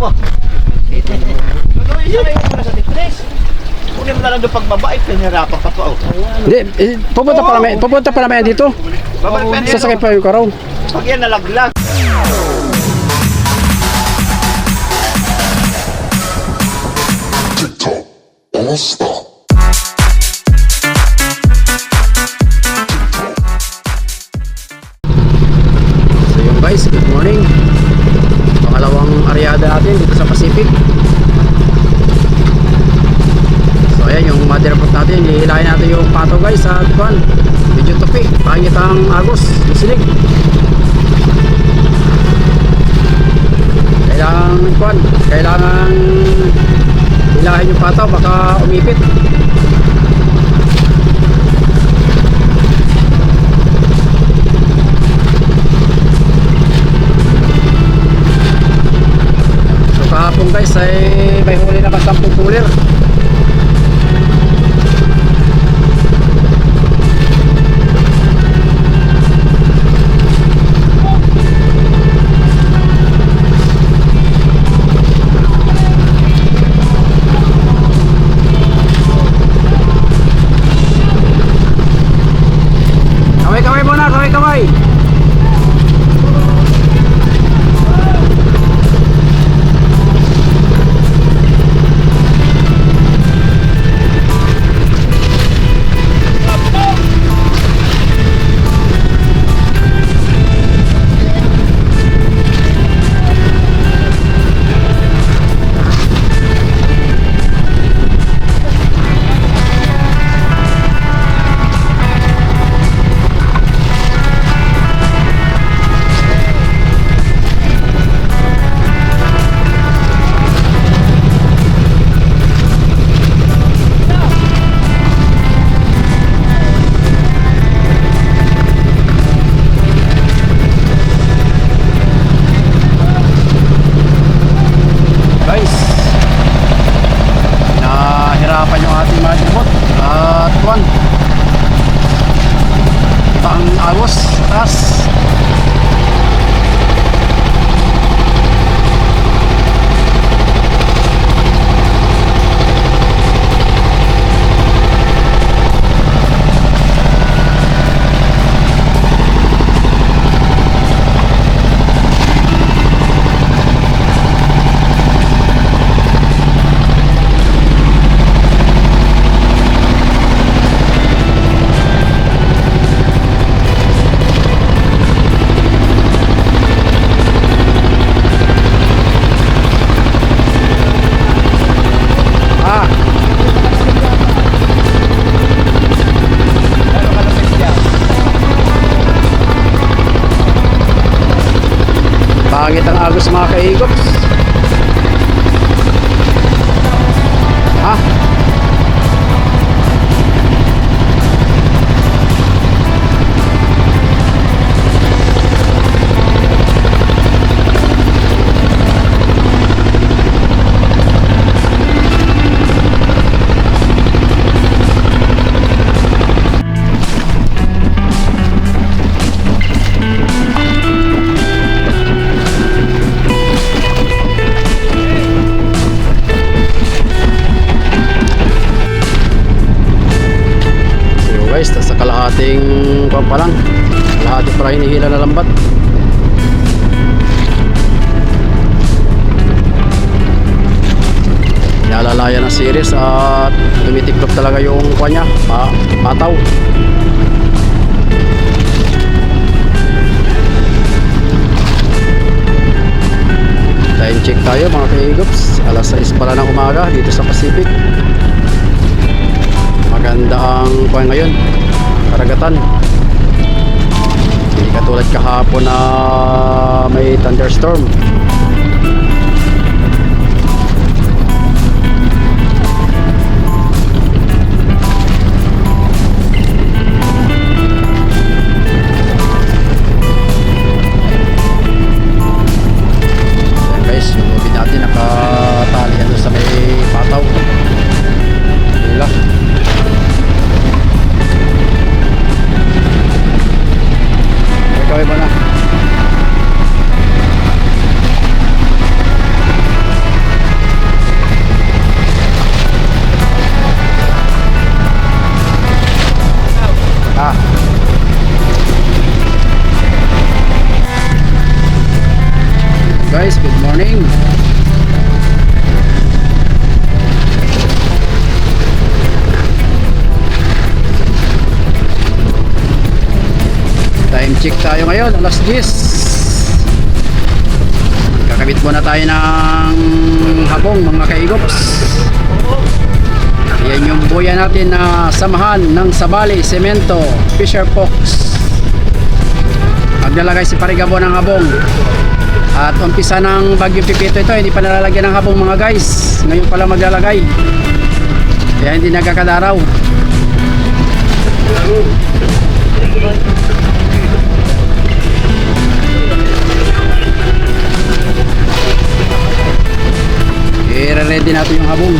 mo. Ano isa kayo muna sa Tikres? Kunin mo na lang doon pagbabait, pinahirapan ka pa. Hindi, pupunta pa namin dito. Sasakay pa yung karaw. Pag yan nalaglag. TikTok, all-star. So yun guys, good morning. Pangalawang aryada natin dito sa Pacific. So ayan yung motherboard natin, hihilahin natin yung pato guys sa tuwan. Medyo tupi, pangit ang agos, yung silig. Kailangan hilahin yung pato, baka umipit. So kahapon guys ay may huli na 10 cooler. Kaway muna, kaway. Guys, nahirapan yung ating motherboard at tuwan, ang agos taas. Pangit ang agos mga kaigops. Guys, sa kalahating kuwan pa lang, kalahati para hinihila na lambat. Nalalaya ng series at tumitiklop talaga yung kuwan niya, pataw. Time check tayo mga kaigops, alas 6 pala ng umaga dito sa Pacific. Maganda ang kuwan ngayon, karagatan. Hindi katulad kahapon na may thunderstorm. Guys, yung movie natin nakatali ano sa may pataw. Hila. Gawin mo na. morning. Time check tayo ngayon, alas 10. Kakabit muna tayo ng habong mga kaigops. Yan yung buya natin na samahan ng Sabali, Semento, Fisher Fox. Maglalagay si Parigabo ng habong. At umpisa ng Bagyong Pipito ito, hindi pa nalalagyan ng habong mga guys. Ngayon pala maglalagay. Kaya hindi nagkakadaraw. I-ready natin yung habong.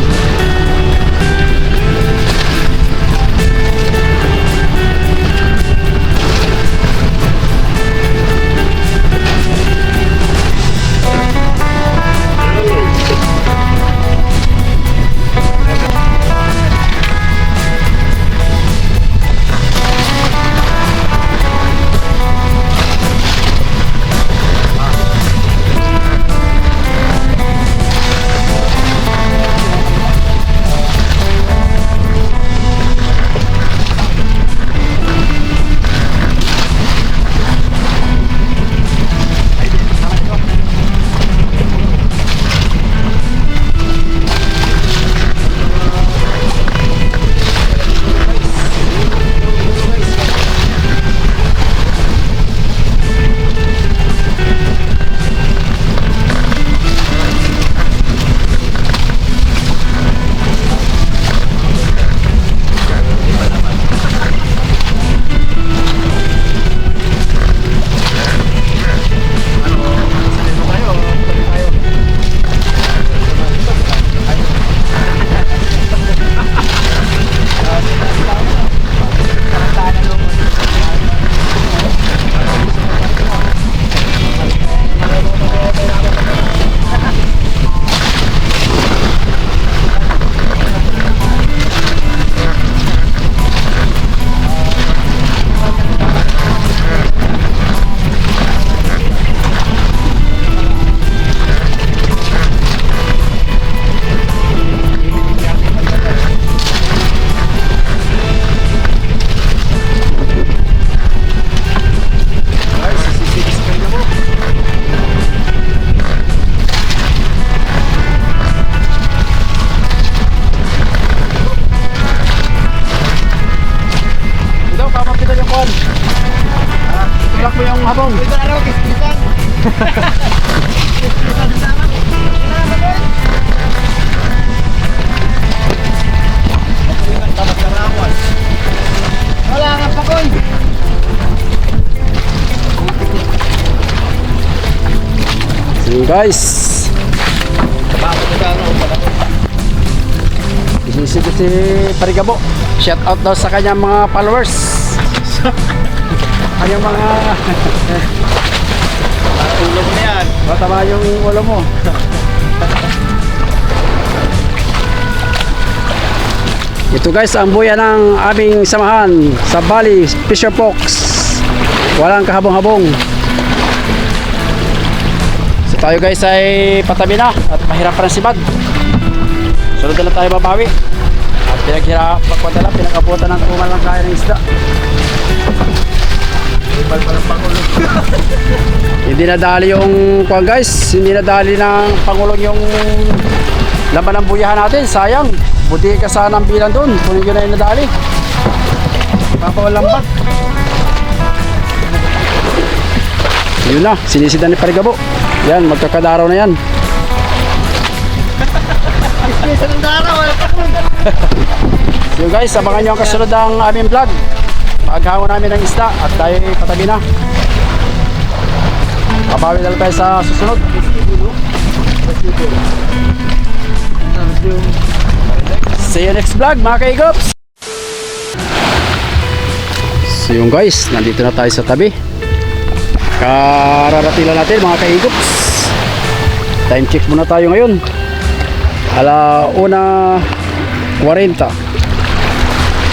Tulak mo yung habong. Ito na raw, kispisan. Kispisan sa sama. Tapos karawan. Wala nga pa koy. So guys, Bakit ito ano? isisip si Parigabo. Shout out daw sa kanyang mga followers. Kanyang mga Ulo mo na yan. matama yung ulo mo. Ito guys, ang buya ng aming samahan sa Bali, Fisher Fox. Walang kahabong-habong. So tayo guys ay patabi na at mahirap pa ng sibad. Sunod na lang tayo babawi. At pagkwadala, pinakabutan ng kumalang kaya ng isda. Ibal pa ng Pangulo. Hindi nadali yung kuwan guys, hindi nadali ng Pangulong yung laban ng buyahan natin, sayang. Buti ka sana ang bilang doon kung yun ay nadali. Papawalang bag. Yun na, sinisidan ni Parigabo. Yan, magkakadaraw na yan. Kispisan ng daraw, wala pa koy. So guys, abangan nyo ang kasunod ng aming vlog. Paghangon namin ng isda at tayo ay patabi na. Pabawi na lang tayo sa susunod. See you next vlog mga kaigops. So yun guys, nandito na tayo sa tabi. Kararating lang natin mga kaigops. Time check muna tayo ngayon. 1:40.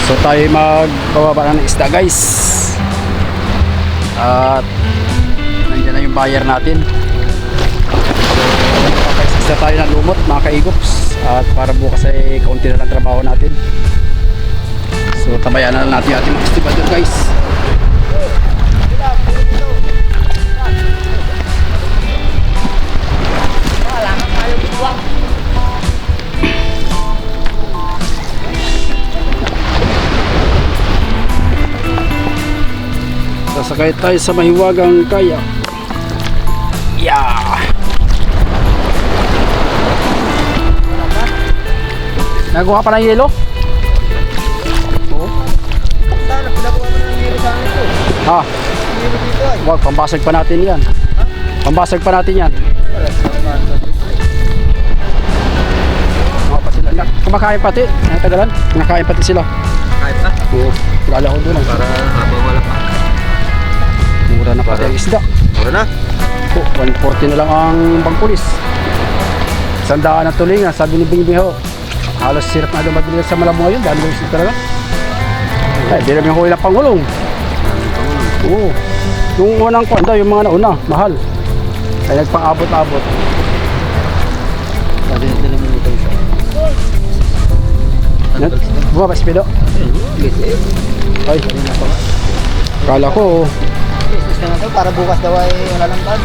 So tayo magbababa ng isda guys. At nandiyan na yung buyer natin. So lumot mga kaigops. At para bukas ay kaunti na lang trabaho natin. So tabayan na lang natin yung ating mga estibador guys. Sasakay tayo sa mahiwagang kaya. Yeah! Nagawa pa ng yelo? Oo. Sana, pinakuha mo ng yelo sa akin ito. Ha? Yelo dito ay. Wag, pambasag pa natin yan. Pambasag pa natin yan. Mga pa sila. Kumakain pati. Natagalan. Kumakain pati sila. Kahit na. Oo. Kilala ko doon. Para habang wala pa. Mura na pati ang isda. Mura na. Oh, 140 na lang ang bangpulis. 100 na tulingan. Sabi ni Bingbing ho. Halos sirap na dumadali sa Malabo ngayon. Dami ng isda talaga. Ay, di namin huli ng pangulong. Oo. Yung unang kwanda, yung mga nauna, mahal. Ay nagpang-abot-abot. Sabi natin naman ito isa. Bumaba si Pido. Ay, kala ko. Gusto na ito para bukas daw ay wala lang tan.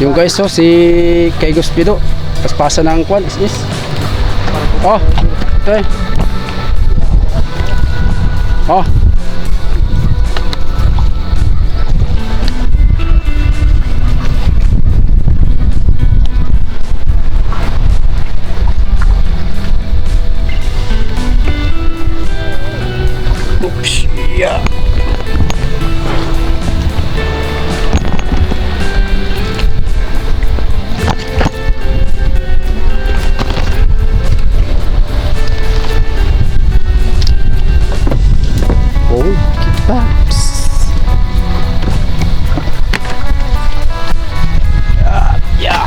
Yung guys, so, si Kaigos Pido. Paspasa ng kwan, is. Oh, ito eh. Oh. Oops, yeah. Oh, Paps. Yeah.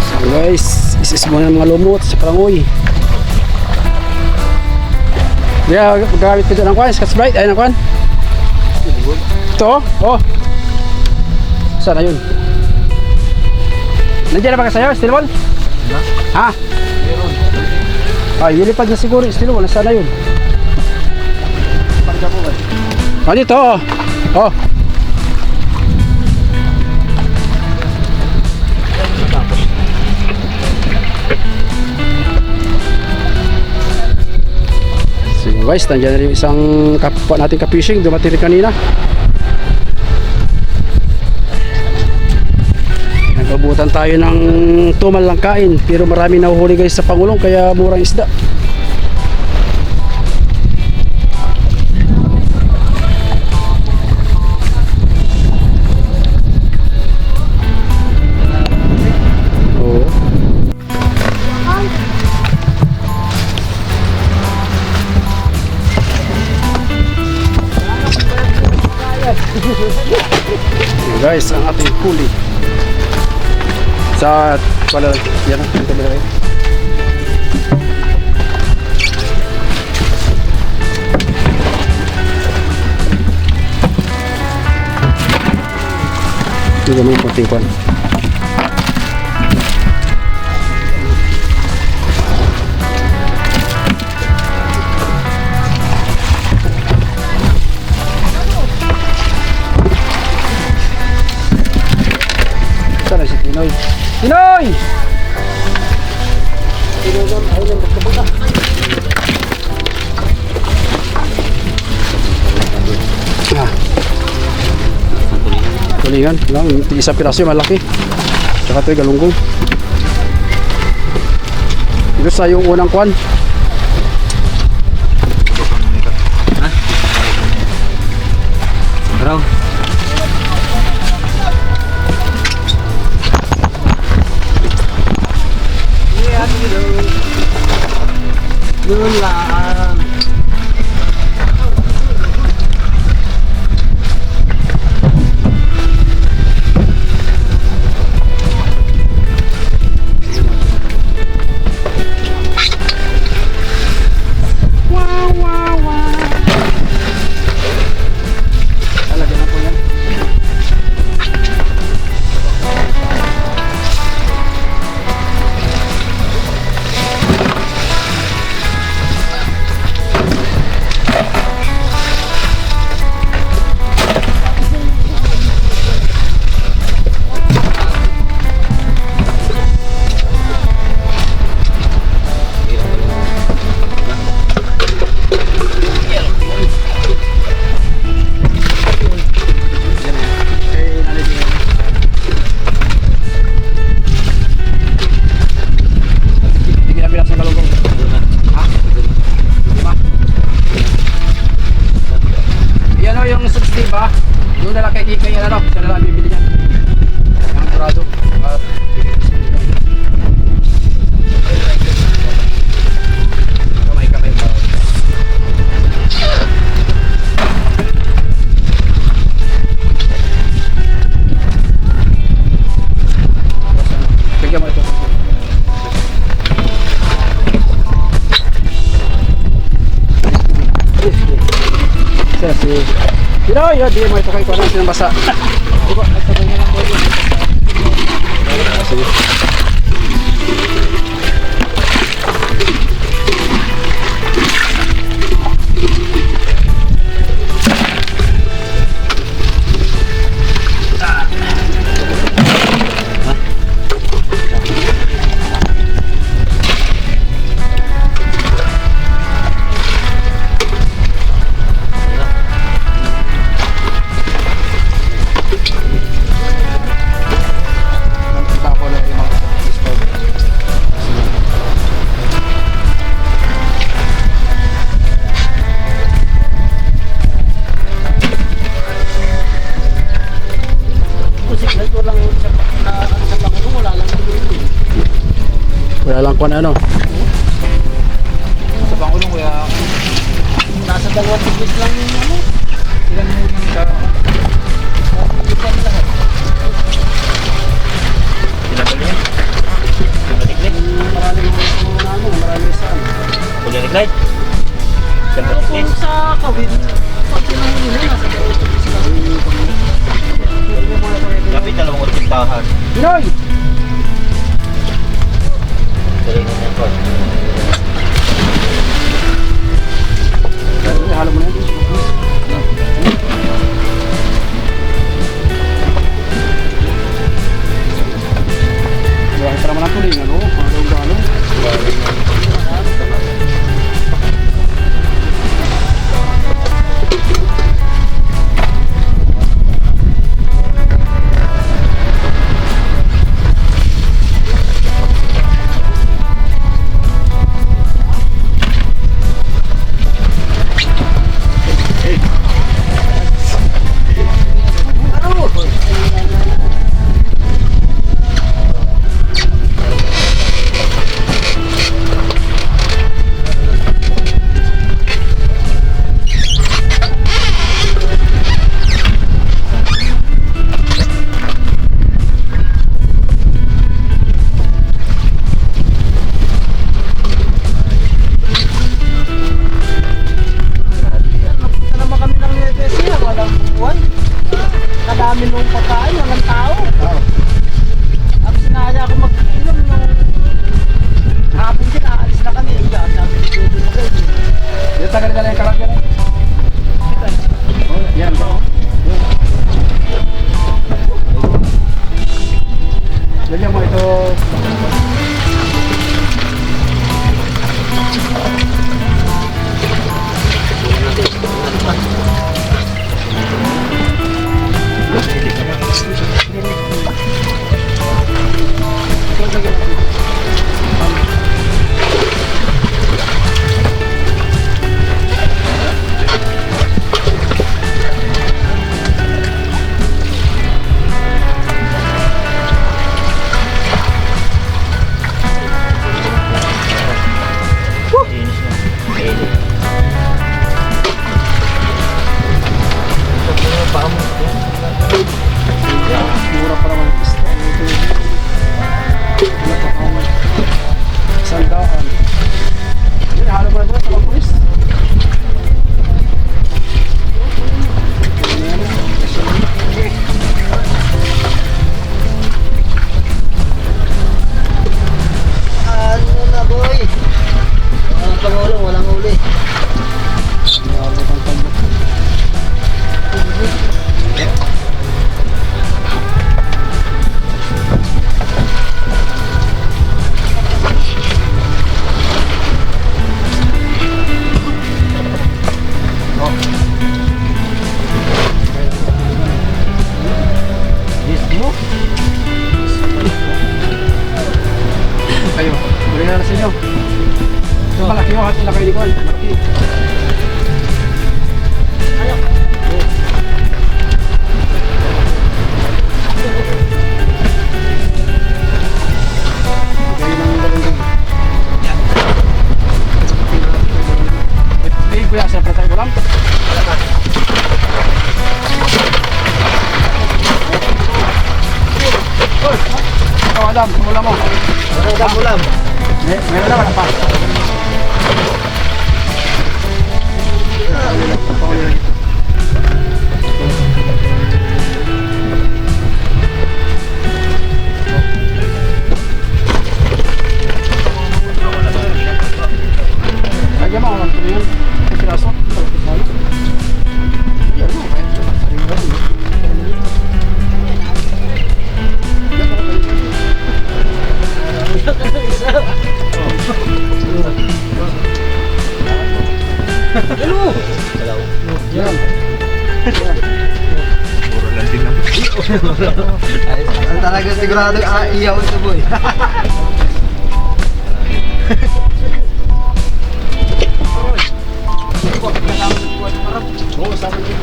So guys, isis muna ng mga lumot sa parangoy. Yeah, magamit ko dyan ng kwan, Scotch Brite, ayun ang kwan. Ito, oh. Saan na yun? Nandiyan na ba ka sa'yo, Stilbon? Ha? Ay, lilipad na siguro, Stilbon, nasaan na yun? Ah, dito, oh. Oh. So guys, nandiyan na rin isang kapwa natin ka-fishing, dumating rin kanina. Nagabutan tayo ng tumal lang kain, pero marami nahuhuli guys sa pangulong, kaya murang isda. Oo. Yan guys, ang ating huli sa wala yan ang kamera. Ito naman yung puting kwan. Sana si Tinoy. Tinoy! Tinoy lang, ayaw lang magkabuta. Tulingan lang, isang piraso yung malaki. Tsaka ito yung galunggong. Ito sa yung unang kwan. Raw. Yun lang. Talagyan na po yan. ano, siya na lang bibili niya. Ang grado. Kamay pa. Bigyan mo ito. Si Pinoy, di mo ito kay Kuya ng sinabasa. Diba, nagsabay na lang ko yun. Sige. Wala lang kung ano. Sa Pangulong kuya, nasa 2 tigis lang yung ano. Ilan mo yung sa... Ilan lahat. Ilan ba yan? Tumatiklik? Marami saan. Tumatiklik? Tumatiklik? Sa kawin, pag pinahuli na, nasa 2 tigis lang. Kapit 2 utiktahan. Pinoy! Galing na yan po. Halo mo na yan. Wala ka naman ang tuloy, ano? Ano? Kadami nung pagkain, walang tao. At sinaya ako mag-inom nung hapon din, aalis na kami. Yan, sabi ni Jojo na kayo. Dito tagal-tagal yung kalag yan. Oh, yan. Lagyan mo ito. Mura pa naman ang isda. Sandaan. Yun, halo mo na doon sa mga pulis. Ano na boy? Walang pangulong, walang uli. Kayo, uli na sa inyo. Ito malaki yung hati na kayo ni Juan. Malaki. Adam, ulam mo. Ano ulam? Meron naman pa. Lagyan mo ang lang yun. Ang piraso. Yan. Ang talaga sigurado iyaw ito boy. Oo, sabi ko.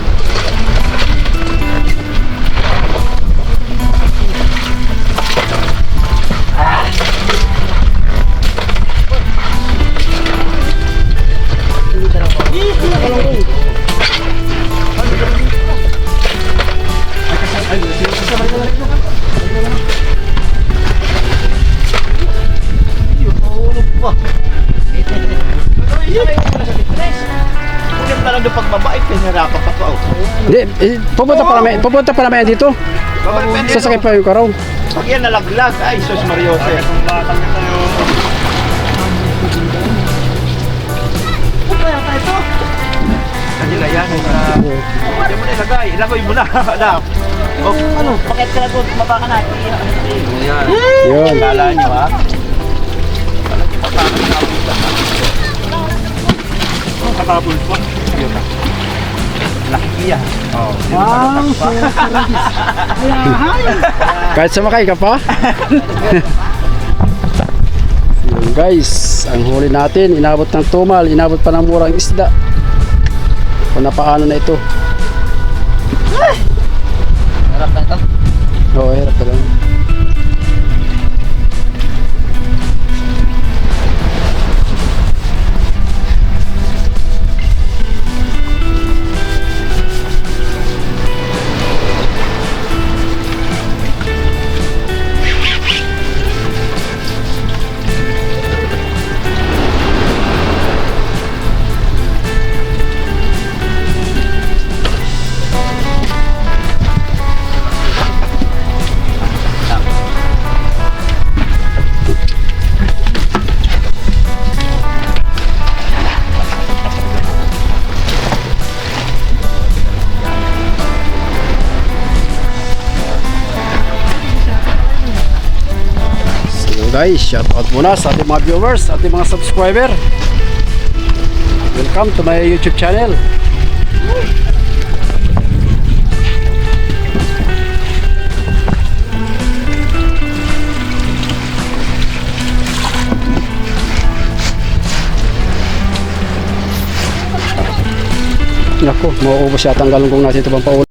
Huwag talaga pagbabait, pinahirapan ka pa. Hindi, pupunta pa namin dito. Sasakay pa yung karaw. Pag yan nalaglag, ay sus Mariose. Kanila yan, hindi mo na ilagay, ilagoy mo na. Ano, pakit ka na doon, mabaka natin. Yan. Yun. Kala nyo ha? Kakabul po. Yun na. Laki yan. Oh, Wow, Kahit sumakay ka pa. Yun guys, ang huli natin, inabot ng tumal, inabot pa ng murang isda. Kung napaano na ito. harap na ito. Oo, hirap pa lang. Guys, shout out muna sa ating mga viewers, ating mga subscriber. Welcome to my YouTube channel. Naku, mauubos yata ang galunggong natin ito pang paulam.